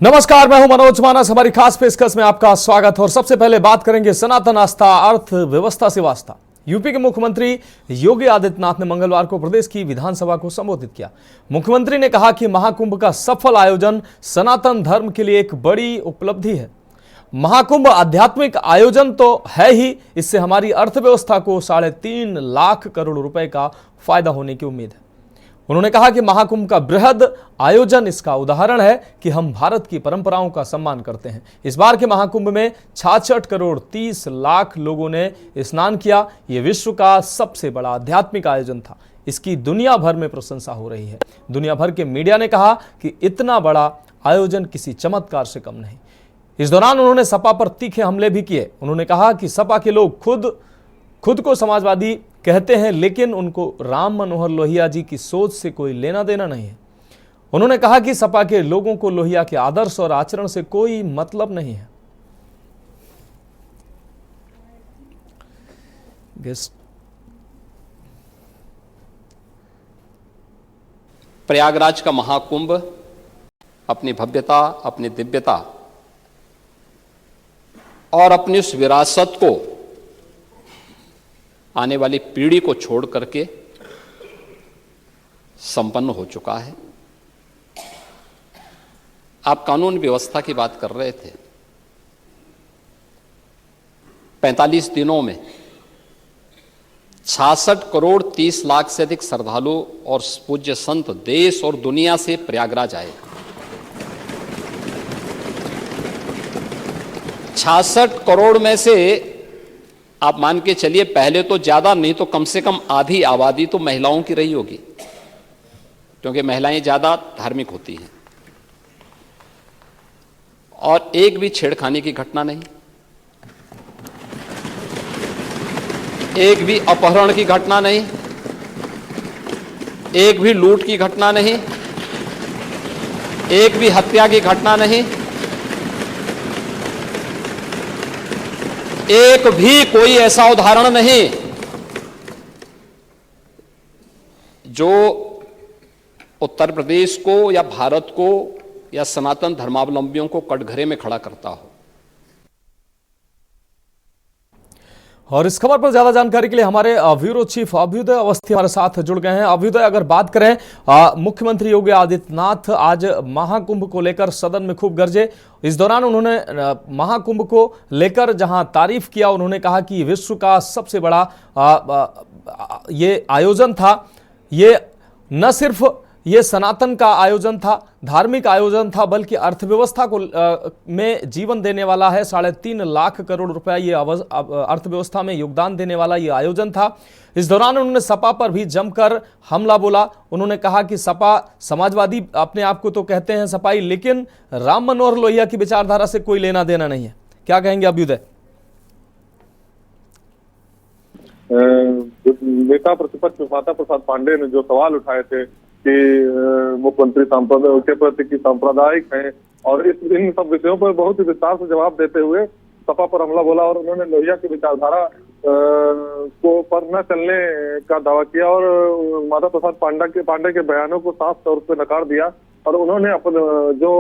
नमस्कार, मैं हूं मनोज मानस। हमारी खास पेशकश में आपका स्वागत है और सबसे पहले बात करेंगे सनातन आस्था अर्थव्यवस्था से वास्ता। यूपी के मुख्यमंत्री योगी आदित्यनाथ ने मंगलवार को प्रदेश की विधानसभा को संबोधित किया। मुख्यमंत्री ने कहा कि महाकुंभ का सफल आयोजन सनातन धर्म के लिए एक बड़ी उपलब्धि है। महाकुंभ आध्यात्मिक आयोजन तो है ही, इससे हमारी अर्थव्यवस्था को 3.5 लाख करोड़ रुपए का फायदा होने की उम्मीद है। उन्होंने कहा कि महाकुंभ का बृहद आयोजन इसका उदाहरण है कि हम भारत की परंपराओं का सम्मान करते हैं। इस बार के महाकुंभ में 66 करोड़ 30 लाख लोगों ने स्नान किया। यह विश्व का सबसे बड़ा आध्यात्मिक आयोजन था। इसकी दुनिया भर में प्रशंसा हो रही है। दुनिया भर के मीडिया ने कहा कि इतना बड़ा आयोजन किसी चमत्कार से कम नहीं। इस दौरान उन्होंने सपा पर तीखे हमले भी किए। उन्होंने कहा कि सपा के लोग खुद को समाजवादी कहते हैं, लेकिन उनको राम मनोहर लोहिया जी की सोच से कोई लेना देना नहीं है। उन्होंने कहा कि सपा के लोगों को लोहिया के आदर्श और आचरण से कोई मतलब नहीं है। प्रयागराज का महाकुंभ अपनी भव्यता, अपनी दिव्यता और अपनी उस विरासत को आने वाली पीढ़ी को छोड़ करके संपन्न हो चुका है। आप कानून व्यवस्था की बात कर रहे थे। 45 दिनों में 66 करोड़ 30 लाख से अधिक श्रद्धालु और पूज्य संत देश और दुनिया से प्रयागराज आए। 66 करोड़ में से आप मान के चलिए, पहले तो ज्यादा नहीं तो कम से कम आधी आबादी तो महिलाओं की रही होगी, क्योंकि महिलाएं ज्यादा धार्मिक होती हैं। और एक भी छेड़खानी की घटना नहीं, एक भी अपहरण की घटना नहीं, एक भी लूट की घटना नहीं, एक भी हत्या की घटना नहीं, एक भी कोई ऐसा उदाहरण नहीं जो उत्तर प्रदेश को या भारत को या सनातन धर्मावलंबियों को कटघरे में खड़ा करता हो। और इस खबर पर ज्यादा जानकारी के लिए हमारे ब्यूरो चीफ अभ्युदय अवस्थी हमारे साथ जुड़ गए हैं। अभ्युदय, अगर बात करें, मुख्यमंत्री योगी आदित्यनाथ आज महाकुंभ को लेकर सदन में खूब गरजे। इस दौरान उन्होंने महाकुंभ को लेकर जहां तारीफ किया, उन्होंने कहा कि विश्व का सबसे बड़ा ये आयोजन था। ये न सिर्फ ये सनातन का आयोजन था, धार्मिक आयोजन था, बल्कि अर्थव्यवस्था को में जीवन देने वाला है। 3.5 लाख करोड़ रुपया ये अर्थव्यवस्था में योगदान देने वाला ये आयोजन था। इस दौरान उन्होंने सपा पर भी जमकर हमला बोला। उन्होंने कहा कि सपा समाजवादी अपने आप को तो कहते हैं सपाई, लेकिन राम मनोहर लोहिया की विचारधारा से कोई लेना देना नहीं है। क्या कहेंगे अभ्युदय? नेता प्रतिपक्ष माता प्रसाद पांडे ने जो सवाल उठाए थे कि मुख्यमंत्री के प्रति की सांप्रदायिक हैं, और इन सब विषयों पर बहुत ही विस्तार से जवाब देते हुए सपा पर हमला बोला और उन्होंने लोहिया की विचारधारा को पर न चलने का दावा किया और माता प्रसाद पांडे के बयानों को साफ तौर पर नकार दिया। और उन्होंने अपने जो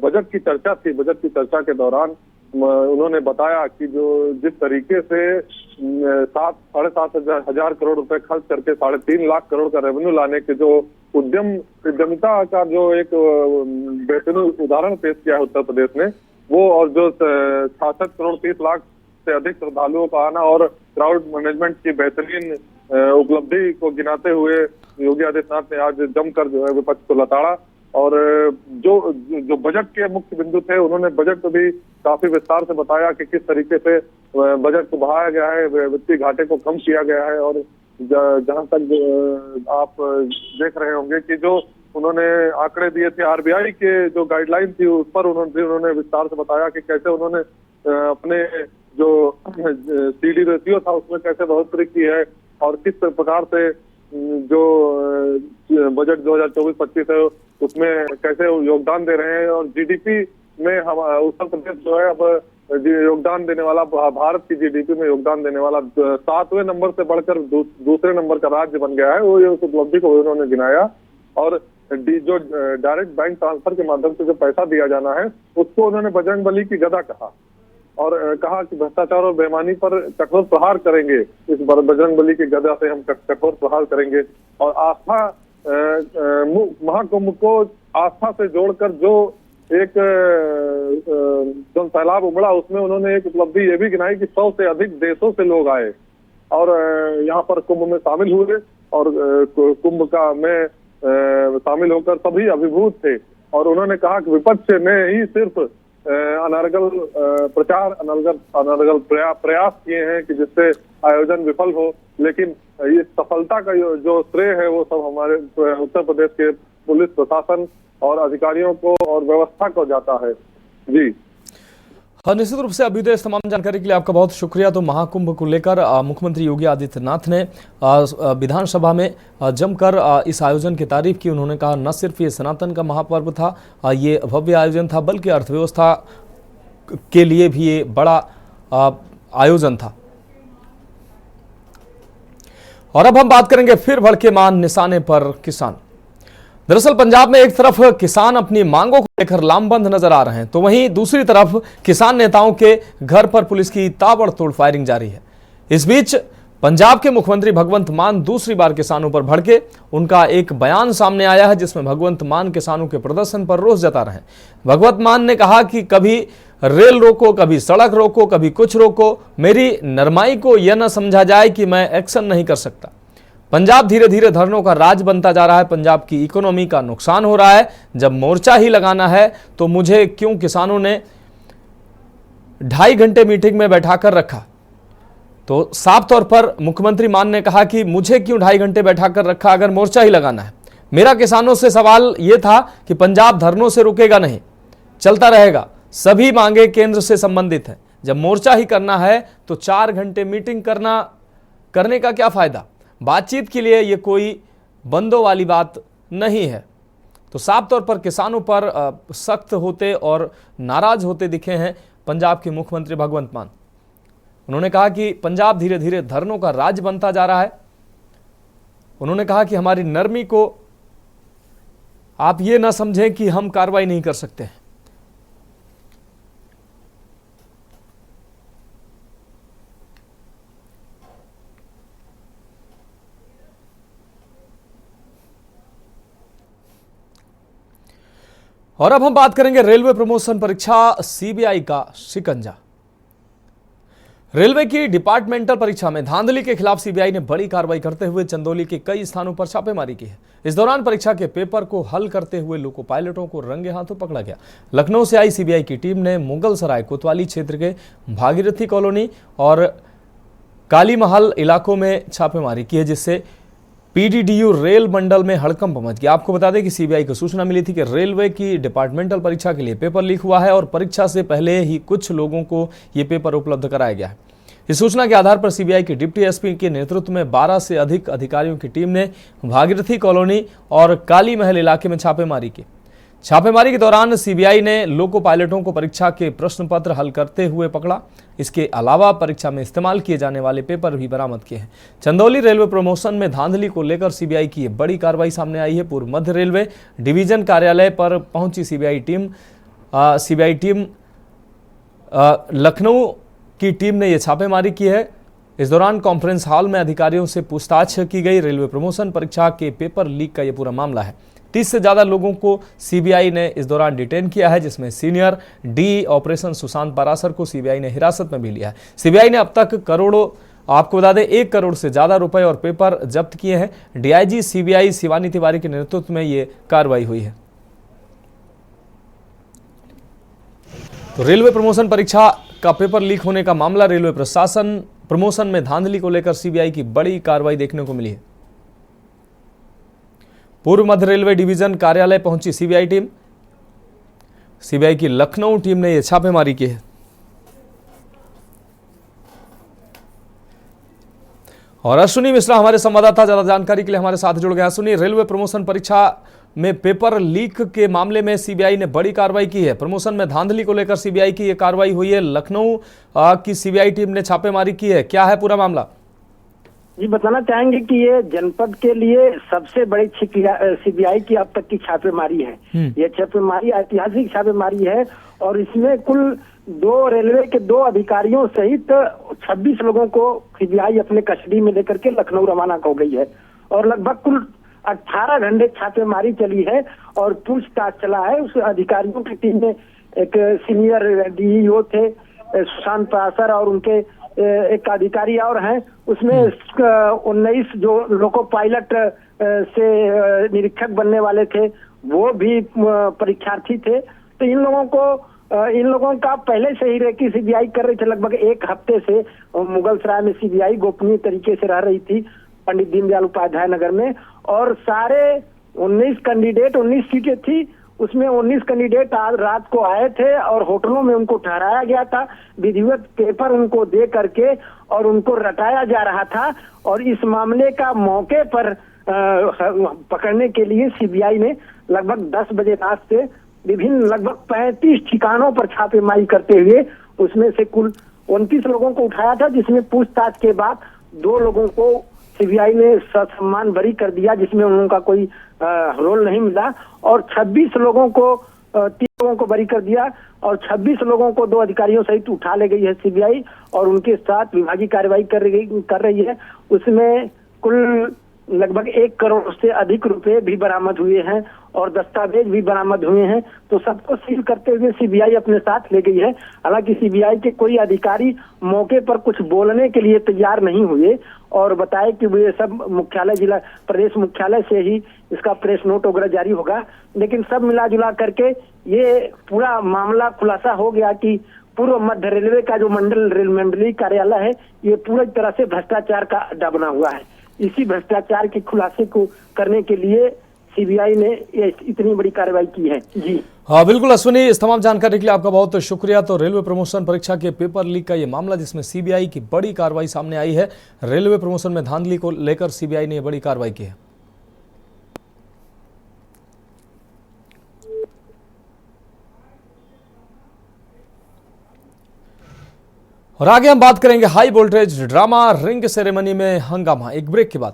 बजट की चर्चा थी, बजट की चर्चा के दौरान उन्होंने बताया कि जो जिस तरीके से 7-7.5 हजार करोड़ रुपए खर्च करके 3.5 लाख करोड़ का रेवेन्यू लाने के जो उद्यमिता का जो एक बेहतरीन उदाहरण पेश किया है उत्तर प्रदेश ने, वो और जो 66 करोड़ 30 लाख से अधिक श्रद्धालुओं का आना और क्राउड मैनेजमेंट की बेहतरीन उपलब्धि को गिनाते हुए योगी आदित्यनाथ ने आज जमकर जो है विपक्ष को लताड़ा। और जो बजट के मुख्य बिंदु थे, उन्होंने बजट को भी काफी विस्तार से बताया कि किस तरीके से बजट को बढ़ाया गया है, वित्तीय घाटे को कम किया गया है। और जहां तक आप देख रहे होंगे कि जो उन्होंने आंकड़े दिए थे आरबीआई के जो गाइडलाइन थी, उस पर उन्होंने विस्तार से बताया कि कैसे उन्होंने अपने जो सीडी रेशियो था उसमें कैसे बढ़ोतरी की है और किस प्रकार से जो बजट 2024-25 है उसमें कैसे योगदान दे रहे हैं। और जीडीपी में हम उत्तर प्रदेश जो है अब योगदान देने वाला, भारत की जीडीपी में योगदान देने वाला 7वें नंबर से बढ़कर दूसरे नंबर का राज्य बन गया है। वो उस उपलब्धि को उन्होंने गिनाया। और जो डायरेक्ट बैंक ट्रांसफर के माध्यम से जो पैसा दिया जाना है, उसको उन्होंने बजरंगबली की गदा कहा और कहा कि भ्रष्टाचार और बेईमानी पर कठोर प्रहार करेंगे। इस बार बजरंगबली की गदा से हम कठोर प्रहार करेंगे। और आस्था महाकुंभ को आस्था से जोड़कर जो एक जन सैलाब उमड़ा, उसमें उन्होंने एक उपलब्धि ये भी गिनाई कि 100 से अधिक देशों से लोग आए और यहाँ पर कुंभ में शामिल हुए और कुंभ का में शामिल होकर सभी अभिभूत थे। और उन्होंने कहा कि विपक्ष ने ही सिर्फ अनर्गल प्रचार, अनर्गल प्रयास किए हैं कि जिससे आयोजन विफल हो, लेकिन इस सफलता का जो श्रेय है वो सब हमारे उत्तर प्रदेश के पुलिस प्रशासन और अधिकारियों को और व्यवस्था को जाता है। जी हाँ, निश्चित रूप से अभ्युदय तमाम जानकारी के लिए आपका बहुत शुक्रिया। तो महाकुंभ को लेकर मुख्यमंत्री योगी आदित्यनाथ ने विधानसभा में जमकर इस आयोजन की तारीफ की। उन्होंने कहा न सिर्फ ये सनातन का महापर्व था, ये भव्य आयोजन था, बल्कि अर्थव्यवस्था के लिए भी ये बड़ा आयोजन था। और अब हम बात करेंगे फिर भड़के मान निशाने पर किसान। दरअसल पंजाब में एक तरफ किसान अपनी मांगों को लेकर लामबंद नजर आ रहे हैं, तो वहीं दूसरी तरफ किसान नेताओं के घर पर पुलिस की ताबड़तोड़ फायरिंग जारी है। इस बीच पंजाब के मुख्यमंत्री भगवंत मान दूसरी बार किसानों पर भड़के। उनका एक बयान सामने आया है जिसमें भगवंत मान किसानों के प्रदर्शन पर रोष जता रहे हैं। भगवंत मान ने कहा कि कभी रेल रोको, कभी सड़क रोको, कभी कुछ रोको, मेरी नरमाई को यह न समझा जाए कि मैं एक्शन नहीं कर सकता। पंजाब धीरे धीरे धरनों का राज बनता जा रहा है, पंजाब की इकोनॉमी का नुकसान हो रहा है। जब मोर्चा ही लगाना है तो मुझे क्यों किसानों ने 2.5 घंटे मीटिंग में बैठाकर रखा। तो साफ तौर पर मुख्यमंत्री मान ने कहा कि मुझे क्यों 2.5 घंटे बैठाकर रखा अगर मोर्चा ही लगाना है। मेरा किसानों से सवाल यह था कि पंजाब धरनों से रुकेगा नहीं, चलता रहेगा, सभी मांगे केंद्र से संबंधित है। जब मोर्चा ही करना है तो 4 घंटे मीटिंग करने का क्या फायदा। बातचीत के लिए ये कोई बंदों वाली बात नहीं है। तो साफ तौर पर किसानों पर सख्त होते और नाराज होते दिखे हैं पंजाब के मुख्यमंत्री भगवंत मान। उन्होंने कहा कि पंजाब धीरे धीरे धरनों का राज बनता जा रहा है। उन्होंने कहा कि हमारी नरमी को आप ये ना समझें कि हम कार्रवाई नहीं कर सकते हैं। और अब हम बात करेंगे रेलवे प्रमोशन परीक्षा, सीबीआई का शिकंजा। रेलवे की डिपार्टमेंटल परीक्षा में धांधली के खिलाफ सीबीआई ने बड़ी कार्रवाई करते हुए चंदौली के कई स्थानों पर छापेमारी की है। इस दौरान परीक्षा के पेपर को हल करते हुए लोको पायलटों को रंगे हाथों पकड़ा गया। लखनऊ से आई सीबीआई की टीम ने मुगल सराय कोतवाली क्षेत्र के भागीरथी कॉलोनी और काली महल इलाकों में छापेमारी की है, जिससे पीडीडीयू रेल मंडल में हड़कंप मच गया। आपको बता दें कि सीबीआई को सूचना मिली थी कि रेलवे की डिपार्टमेंटल परीक्षा के लिए पेपर लीक हुआ है और परीक्षा से पहले ही कुछ लोगों को ये पेपर उपलब्ध कराया गया है। इस सूचना के आधार पर सीबीआई के डिप्टी एसपी के नेतृत्व में 12 से अधिक अधिकारियों की टीम ने भागीरथी कॉलोनी और काली महल इलाके में छापेमारी की। छापेमारी के दौरान सीबीआई ने लोको पायलटों को परीक्षा के प्रश्न पत्र हल करते हुए पकड़ा। इसके अलावा परीक्षा में इस्तेमाल किए जाने वाले पेपर भी बरामद किए हैं। चंदौली रेलवे प्रमोशन में धांधली को लेकर सीबीआई की बड़ी कार्रवाई सामने आई है। पूर्व मध्य रेलवे डिवीजन कार्यालय पर पहुंची सीबीआई टीम लखनऊ की टीम ने यह छापेमारी की है। इस दौरान कॉन्फ्रेंस हॉल में अधिकारियों से पूछताछ की गई। रेलवे प्रमोशन परीक्षा के पेपर लीक का यह पूरा मामला है। 30 से ज्यादा लोगों को सीबीआई ने इस दौरान डिटेन किया है, जिसमें senior D operation Sushant Parashar को सीबीआई ने हिरासत में भी लिया है। सीबीआई ने अब तक करोड़ों, आपको बता दें 1 करोड़ से ज्यादा रुपए और पेपर जब्त किए हैं। डीआईजी सीबीआई शिवानी तिवारी के नेतृत्व में ये कार्रवाई हुई है। तो रेलवे प्रमोशन परीक्षा का पेपर लीक होने का मामला, रेलवे प्रशासन प्रमोशन में धांधली को लेकर सीबीआई की बड़ी कार्रवाई देखने को मिली है। पूर्व मध्य रेलवे डिवीजन कार्यालय पहुंची सीबीआई टीम। सीबीआई की लखनऊ टीम ने यह छापेमारी की है। और अश्विनी मिश्रा हमारे संवाददाता ज्यादा जानकारी के लिए हमारे साथ जुड़ गए। अश्विनी, रेलवे प्रमोशन परीक्षा में पेपर लीक के मामले में सीबीआई ने बड़ी कार्रवाई की है। प्रमोशन में धांधली को लेकर सीबीआई की यह कार्रवाई हुई है। लखनऊ की सीबीआई टीम ने छापेमारी की है। क्या है पूरा मामला? जी बताना चाहेंगे कि ये जनपद के लिए सबसे बड़ी सीबीआई की अब तक की छापेमारी है। ये छापेमारी ऐतिहासिक छापेमारी है और इसमें कुल रेलवे के 2 अधिकारियों सहित 26 लोगों को सीबीआई अपने कस्टडी में लेकर के लखनऊ रवाना हो गई है और लगभग कुल 18 घंटे छापेमारी चली है और पूछताछ चला है। उस अधिकारियों की टीम में एक सीनियर डीईओ थे सुशांत पासर और उनके एक अधिकारी और हैं। उसमें 19 जो लोको पायलट से निरीक्षक बनने वाले थे वो भी परीक्षार्थी थे। तो इन लोगों का पहले से ही रेकी सीबीआई कर रही थी। लगभग 1 हफ्ते से मुगलसराय में सीबीआई गोपनीय तरीके से रह रही थी पंडित दीनदयाल उपाध्याय नगर में और सारे 19 कैंडिडेट 19 सीटें थी उसमें 19 कैंडिडेट आज रात को आए थे और होटलों में उनको ठहराया गया था। विधिवत पेपर उनको दे करके और उनको रटाया जा रहा था और इस मामले का मौके पर पकड़ने के लिए सीबीआई ने लगभग 10 बजे रात से विभिन्न लगभग 35 ठिकानों पर छापेमारी करते हुए उसमें से कुल 29 लोगों को उठाया था, जिसमें पूछताछ के बाद 2 लोगों को सीबीआई ने ससम्मान बरी कर दिया जिसमें उनका कोई रोल नहीं मिला और 26 लोगों को 3 लोगों को बरी कर दिया और 26 लोगों को 2 अधिकारियों सहित उठा ले गई है सीबीआई और उनके साथ विभागीय कार्रवाई कर रही है। उसमें कुल लगभग 1 करोड़ से अधिक रुपए भी बरामद हुए हैं और दस्तावेज भी बरामद हुए हैं। तो सबको सील करते हुए सीबीआई अपने साथ ले गई है। हालांकि सीबीआई के कोई अधिकारी मौके पर कुछ बोलने के लिए तैयार नहीं हुए और बताए कि ये सब मुख्यालय जिला प्रदेश मुख्यालय से ही इसका प्रेस नोट वगैरह जारी होगा। लेकिन सब मिला जुला करके ये पूरा मामला खुलासा हो गया कि पूर्व मध्य रेलवे का जो रेल मंडलीय कार्यालय है ये पूरी तरह से भ्रष्टाचार का अड्डा बना हुआ है। इसी भ्रष्टाचार के खुलासे को करने के लिए सीबीआई ने इतनी बड़ी कार्रवाई की है। जी हाँ बिल्कुल अश्विनी, इस तमाम जानकारी के लिए आपका बहुत शुक्रिया। तो रेलवे प्रमोशन परीक्षा के पेपर लीक का ये मामला जिसमें सीबीआई की बड़ी कार्रवाई सामने आई है। रेलवे प्रमोशन में धांधली को लेकर सीबीआई ने बड़ी कार्रवाई की है। और आगे हम बात करेंगे high voltage drama ring ceremony में हंगामा। एक ब्रेक के बाद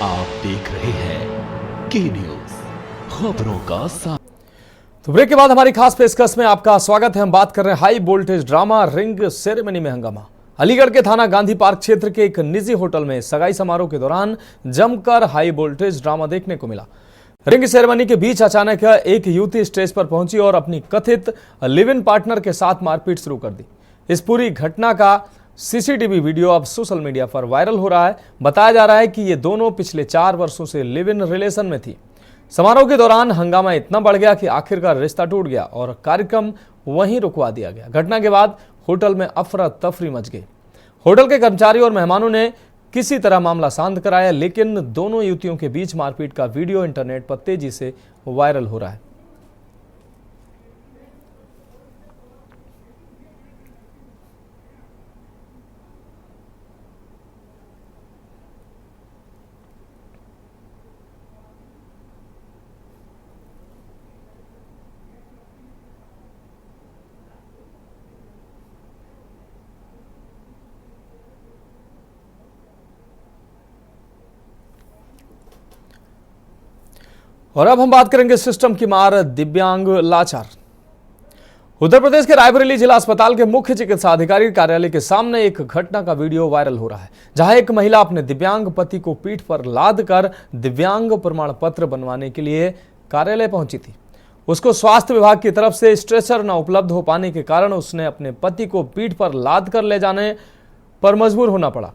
आप देख रहे हैं के न्यूज खबरों का साथ। तो ब्रेक के बाद हमारी खास पेशकश में आपका स्वागत है। हम बात कर रहे हैं high voltage drama ring ceremony में हंगामा। अलीगढ़ के थाना गांधी पार्क क्षेत्र के एक निजी होटल में सगाई समारोह के दौरान जमकर हाई वोल्टेज ड्रामा देखने को मिला। रिंग सेरेमनी के बीच अचानक एक युवती स्टेज पर पहुंची और अपनी कथित लिव इन पार्टनर के साथ मारपीट शुरू कर दी। इस पूरी घटना का सीसीटीवी वीडियो अब सोशल मीडिया पर वायरल हो रहा है। बताया जा रहा है कि ये दोनों पिछले 4 वर्षों से लिव इन रिलेशन में थी। समारोह के दौरान हंगामा इतना बढ़ गया कि आखिरकार रिश्ता टूट गया और कार्यक्रम वहीं रुकवा दिया गया। घटना के बाद होटल में अफरा तफरी मच गई। होटल के कर्मचारियों और मेहमानों ने किसी तरह मामला शांत कराया, लेकिन दोनों युवतियों के बीच मारपीट का वीडियो इंटरनेट पर तेजी से वायरल हो रहा है। और अब हम बात करेंगे सिस्टम की मार, दिव्यांग लाचार। उत्तर प्रदेश के रायबरेली जिला अस्पताल के मुख्य चिकित्सा अधिकारी कार्यालय के सामने एक घटना का वीडियो वायरल हो रहा है, जहां एक महिला अपने दिव्यांग पति को पीठ पर लाद कर दिव्यांग प्रमाण पत्र बनवाने के लिए कार्यालय पहुंची थी। उसको स्वास्थ्य विभाग की तरफ से स्ट्रेचर न उपलब्ध हो पाने के कारण उसने अपने पति को पीठ पर लाद कर ले जाने पर मजबूर होना पड़ा।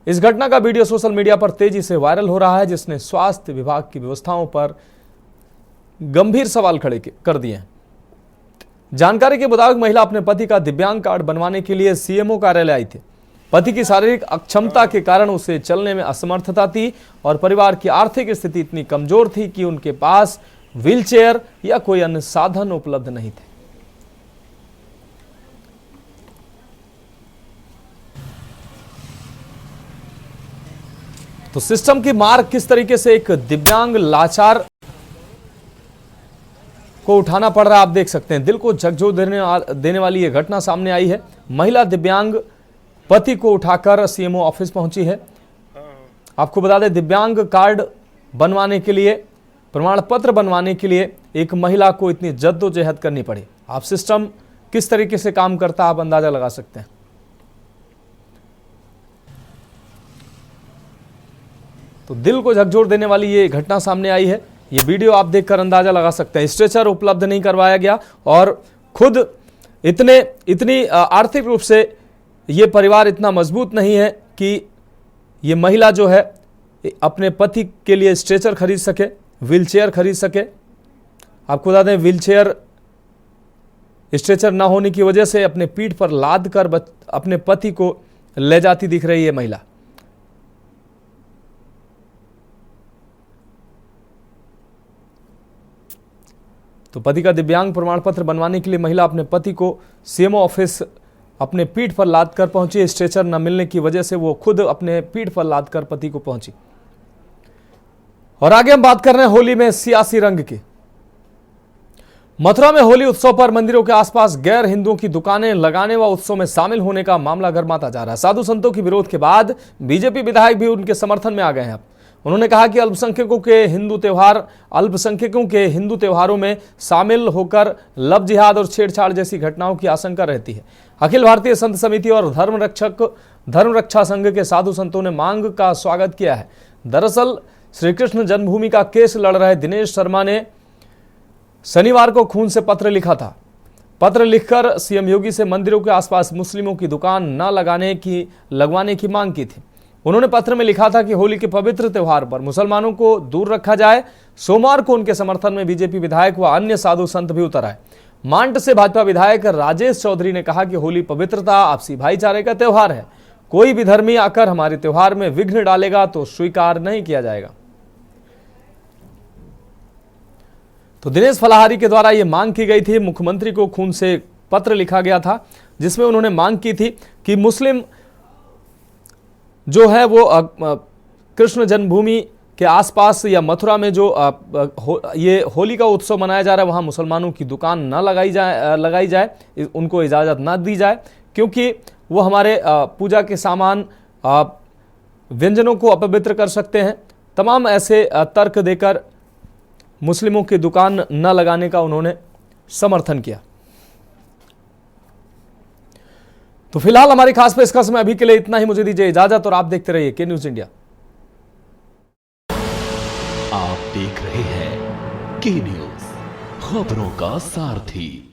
इस घटना का वीडियो सोशल मीडिया पर तेजी से वायरल हो रहा है, जिसने स्वास्थ्य विभाग की व्यवस्थाओं पर गंभीर सवाल खड़े कर दिए हैं। जानकारी के मुताबिक महिला अपने पति का दिव्यांग कार्ड बनवाने के लिए सीएमओ कार्यालय आई थी। पति की शारीरिक अक्षमता के कारण उसे चलने में असमर्थता थी और परिवार की आर्थिक स्थिति इतनी कमजोर थी कि उनके पास व्हीलचेयर या कोई अन्य साधन उपलब्ध नहीं थे। तो सिस्टम की मार किस तरीके से एक दिव्यांग लाचार को उठाना पड़ रहा है आप देख सकते हैं। दिल को झकझोर देने वाली यह घटना सामने आई है। महिला दिव्यांग पति को उठाकर सीएमओ ऑफिस पहुंची है। आपको बता दें, दिव्यांग कार्ड बनवाने के लिए, प्रमाण पत्र बनवाने के लिए एक महिला को इतनी जद्दोजहद करनी पड़ी। आप सिस्टम किस तरीके से काम करता है आप अंदाजा लगा सकते हैं। तो दिल को झकझोर देने वाली ये घटना सामने आई है। ये वीडियो आप देखकर अंदाजा लगा सकते हैं। स्ट्रेचर उपलब्ध नहीं करवाया गया और खुद इतनी आर्थिक रूप से ये परिवार इतना मजबूत नहीं है कि ये महिला जो है अपने पति के लिए स्ट्रेचर खरीद सके, व्हीलचेयर खरीद सके। आपको बता दें, व्हीलचेयर स्ट्रेचर ना होने की वजह से अपने पीठ पर लाद कर अपने पति को ले जाती दिख रही है महिला। तो पति का दिव्यांग प्रमाण पत्र बनवाने के लिए महिला अपने पति को सीएमओ ऑफिस अपने पीठ पर लाद कर पहुंची। स्ट्रेचर न मिलने की वजह से वो खुद अपने पीठ पर लाद कर पति को पहुंची। और आगे हम बात कर रहे हैं होली में सियासी रंग की। मथुरा में होली उत्सव पर मंदिरों के आसपास गैर हिंदुओं की दुकानें लगाने व उत्सव में शामिल होने का मामला गर्माता जा रहा है। साधु संतों के विरोध के बाद बीजेपी विधायक भी उनके समर्थन में आ गए हैं। उन्होंने कहा कि अल्पसंख्यकों के हिंदू त्योहारों में शामिल होकर लव जिहाद और छेड़छाड़ जैसी घटनाओं की आशंका रहती है। अखिल भारतीय संत समिति और धर्म रक्षा संघ के साधु संतों ने मांग का स्वागत किया है। दरअसल श्री कृष्ण जन्मभूमि का केस लड़ रहे दिनेश शर्मा ने शनिवार को खून से पत्र लिखा था। पत्र लिखकर सीएम योगी से मंदिरों के आसपास मुस्लिमों की दुकान न लगवाने की मांग की थी। उन्होंने पत्र में लिखा था कि होली के पवित्र त्योहार पर मुसलमानों को दूर रखा जाए। सोमवार को उनके समर्थन में बीजेपी विधायक व अन्य साधु संत भी उतर आए। मांड से भाजपा विधायक राजेश चौधरी ने कहा कि होली पवित्रता, आपसी भाईचारे का त्योहार है। कोई भी धर्मी आकर हमारे त्योहार में विघ्न डालेगा तो स्वीकार नहीं किया जाएगा। तो दिनेश फलाहारी के द्वारा यह मांग की गई थी। मुख्यमंत्री को खून से पत्र लिखा गया था जिसमें उन्होंने मांग की थी कि मुस्लिम जो है वो कृष्ण जन्मभूमि के आसपास या मथुरा में जो ये होली का उत्सव मनाया जा रहा है वहाँ मुसलमानों की दुकान न लगाई जाए, उनको इजाज़त न दी जाए, क्योंकि वो हमारे पूजा के सामान व्यंजनों को अपवित्र कर सकते हैं। तमाम ऐसे तर्क देकर मुस्लिमों की दुकान न लगाने का उन्होंने समर्थन किया। तो फिलहाल हमारी खास पेशकश में अभी के लिए इतना ही। मुझे दीजिए इजाजत और आप देखते रहिए के न्यूज इंडिया। आप देख रहे हैं के न्यूज, खबरों का सारथी।